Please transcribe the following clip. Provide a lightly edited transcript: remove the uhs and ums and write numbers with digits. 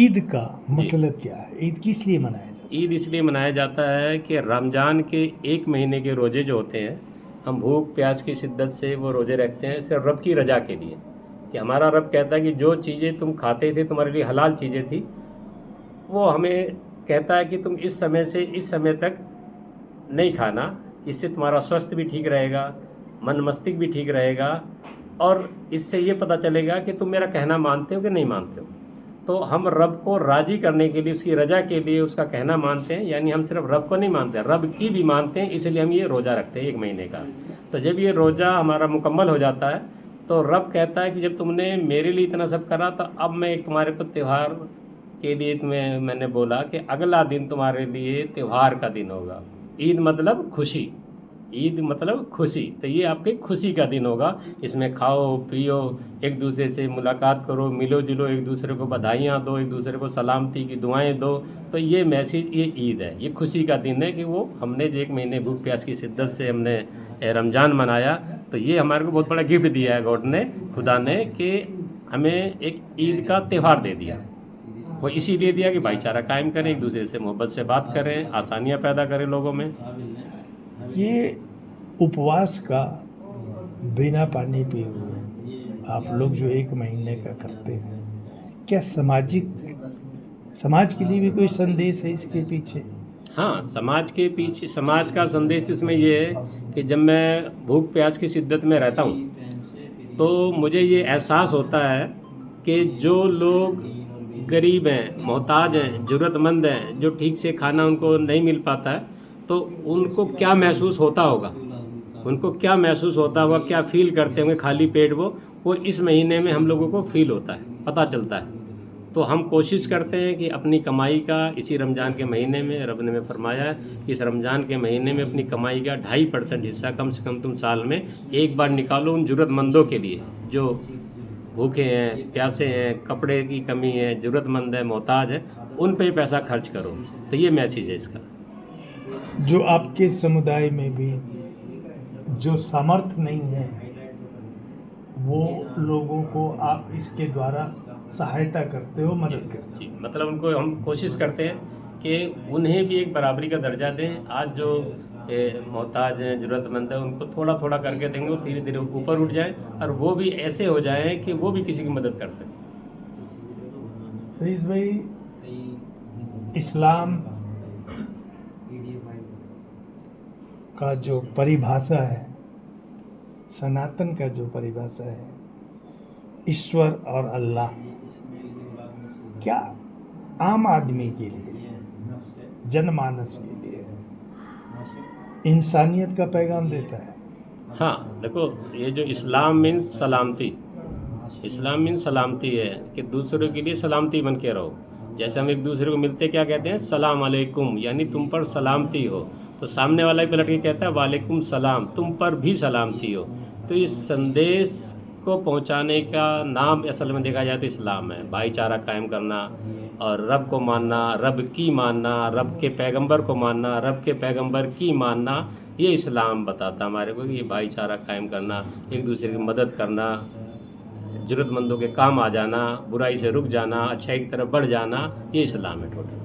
ईद का जी। मतलब क्या है? ईद किस लिए मनाया जाता है? ईद इसलिए मनाया जाता है कि रमज़ान के 1 महीने के रोज़े जो होते हैं, हम भूख प्यास की शिद्दत से वो रोज़े रखते हैं सिर्फ़ रब की रज़ा के लिए, कि हमारा रब कहता है कि जो चीज़ें तुम खाते थे, तुम्हारे लिए हलाल चीज़ें थी, वो हमें कहता है कि तुम इस समय से इस समय तक नहीं खाना। इससे तुम्हारा स्वास्थ्य भी ठीक रहेगा, मन मस्तिष्क भी ठीक रहेगा, और इससे ये पता चलेगा कि तुम मेरा कहना मानते हो कि नहीं मानते हो। तो हम रब को राज़ी करने के लिए, उसकी रज़ा के लिए उसका कहना मानते हैं, यानी हम सिर्फ़ रब को नहीं मानते, रब की भी मानते हैं, इसलिए हम ये रोज़ा रखते हैं 1 महीने का। तो जब ये रोज़ा हमारा मुकम्मल हो जाता है, तो रब कहता है कि जब तुमने मेरे लिए इतना सब करा, तो अब मैं एक तुम्हारे को त्योहार के लिए मैंने बोला कि अगला दिन तुम्हारे लिए त्योहार का दिन होगा। ईद मतलब खुशी, ईद मतलब खुशी, तो ये आपकी खुशी का दिन होगा। इसमें खाओ पियो, एक दूसरे से मुलाकात करो, मिलो जुलो, एक दूसरे को बधाइयाँ दो, एक दूसरे को सलामती की दुआएं दो। तो ये मैसेज, ये ईद है, ये खुशी का दिन है कि वो हमने जो 1 महीने भूख प्यास की शिद्दत से हमने रमज़ान मनाया, तो ये हमारे को बहुत बड़ा गिफ्ट दिया है गॉड ने, खुदा ने, कि हमें एक ईद का त्यौहार दे दिया। वो इसीलिए दिया कि भाईचारा कायम करें, एक दूसरे से मोहब्बत से बात करें, आसानियाँ पैदा करें लोगों में। ये उपवास का बिना पानी पिए हुए आप लोग जो 1 महीने का करते हैं, क्या समाज के लिए भी कोई संदेश है इसके पीछे? हाँ, समाज के पीछे, समाज का संदेश तो इसमें ये है कि जब मैं भूख प्यास की शिद्दत में रहता हूँ, तो मुझे ये एहसास होता है कि जो लोग गरीब हैं, मोहताज हैं, ज़रूरतमंद हैं, जो ठीक से खाना उनको नहीं मिल पाता है, तो उनको क्या महसूस होता होगा, उनको क्या महसूस होता होगा, क्या फ़ील करते होंगे खाली पेट वो इस महीने में हम लोगों को फ़ील होता है, पता चलता है। तो हम कोशिश करते हैं कि अपनी कमाई का इसी रमज़ान के महीने में, रब ने हमें फरमाया है कि इस रमज़ान के महीने में अपनी कमाई का 2.5% हिस्सा कम से कम तुम साल में एक बार निकालो उन ज़रूरतमंदों के लिए, जो भूखे हैं, प्यासे हैं, कपड़े की कमी है, ज़रूरतमंद है, मोहताज है, उन पे पैसा खर्च करो। तो ये मैसेज है इसका। जो आपके समुदाय में भी जो सामर्थ्य नहीं है, वो लोगों को आप इसके द्वारा सहायता करते हो, मदद करते जी, मतलब उनको हम कोशिश करते हैं कि उन्हें भी एक बराबरी का दर्जा दें। आज जो मोहताज हैं, ज़रूरतमंद हैं, उनको थोड़ा थोड़ा करके देंगे, वो धीरे धीरे ऊपर उठ जाएं, और वो भी ऐसे हो जाएं कि वो भी किसी की मदद कर सकें। हो। रईस भाई, इस्लाम का जो परिभाषा है, सनातन का जो परिभाषा है, ईश्वर और अल्लाह, क्या आम आदमी के लिए, जनमानस के लिए इंसानियत का पैगाम देता है? हाँ, देखो, ये जो इस्लाम मीन्स सलामती, इस्लाम मीन्स सलामती है कि दूसरों के लिए सलामती बन के रहो। जैसे हम एक दूसरे को मिलते क्या कहते हैं, सलाम अलैकुम, यानी तुम पर सलामती हो। तो सामने वाला भी पलट के कहता है वालेकुम सलाम, तुम पर भी सलामती हो। तो इस संदेश को पहुंचाने का नाम असल में देखा जाए तो इस्लाम है। भाईचारा कायम करना, और रब को मानना, रब की मानना, रब के पैगंबर को मानना, रब के पैगंबर की मानना, ये इस्लाम बताता हमारे को कि ये भाईचारा कायम करना, एक दूसरे की मदद करना, ज़रूरतमंदों के काम आ जाना, बुराई से रुक जाना, अच्छाई की तरफ बढ़ जाना, ये इस्लाम है टोटल।